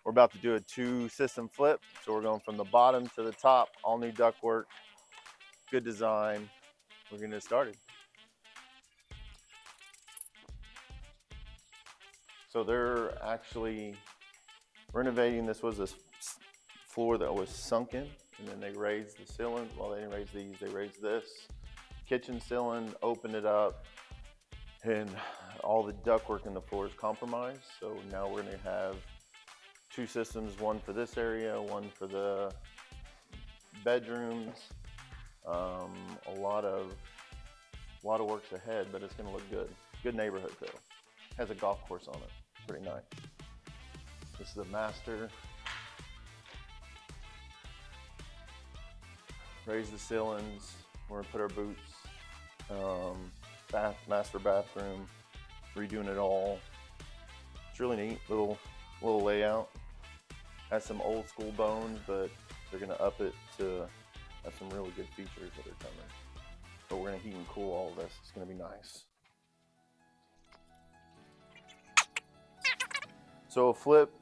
We're about to do a 2-system flip. So we're going from the bottom to the top, all new ductwork, good design. We're gonna get started. So they're actually renovating. This was a floor that was sunken, and then they raised the ceiling. Well, they didn't raise these, they raised this. Kitchen ceiling, opened it up, and all the ductwork in the floor is compromised. So now we're gonna have 2 systems, one for this area, one for the bedrooms. A lot of work's ahead, but it's gonna look good. Good neighborhood too. Has a golf course on it, pretty nice. This is a master. Raise the ceilings. We're gonna put our boots. Master bathroom. Redoing it all. It's really neat. Little layout. Has some old school bones, but they're gonna up it to have some really good features that are coming. But we're gonna heat and cool all of this. It's gonna be nice. So a flip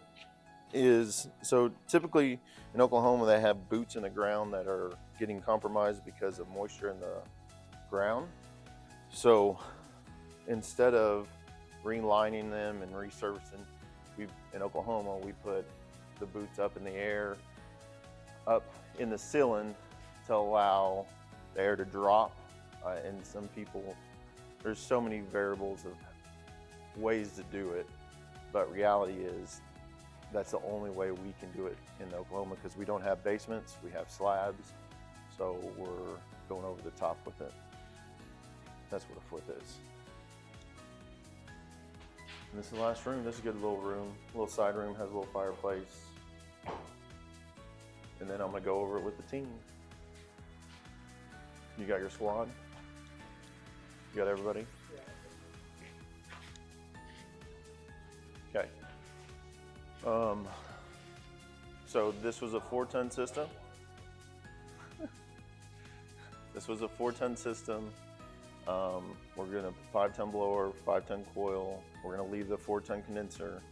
is, so typically in Oklahoma they have boots in the ground that are getting compromised because of moisture in the ground. So instead of relining them and resurfacing, in Oklahoma we put the boots up in the air, up in the ceiling to allow the air to drop. And some people, there's so many variables of ways to do it, but reality is that's the only way we can do it in Oklahoma, because we don't have basements, we have slabs, so we're going over the top with it. That's what a flip is. And this is the last room. This is a good little room, little side room, has a little fireplace. And then I'm gonna go over it with the team. You got your squad? You got everybody? Okay. So this was a 4-ton system. This was a 4-ton system. We're gonna 5-ton blower, 5-ton coil. We're gonna leave the 4-ton condenser.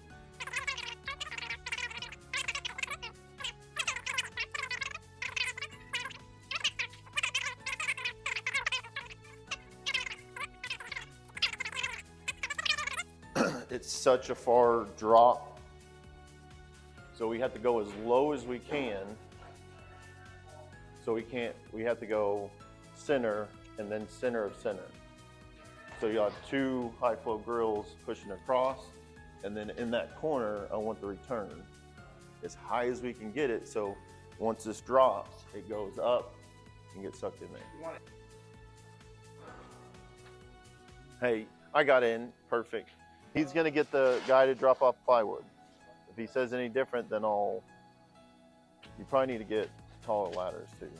It's such a far drop, so we have to go as low as we can. So we have to go center and then center of center. So you have 2 high flow grills pushing across, and then in that corner I want the return as high as we can get it, so once this drops it goes up and gets sucked in there. Hey, I got in perfect. He's gonna get the guy to drop off plywood. If he says any different, then you probably need to get taller ladders too.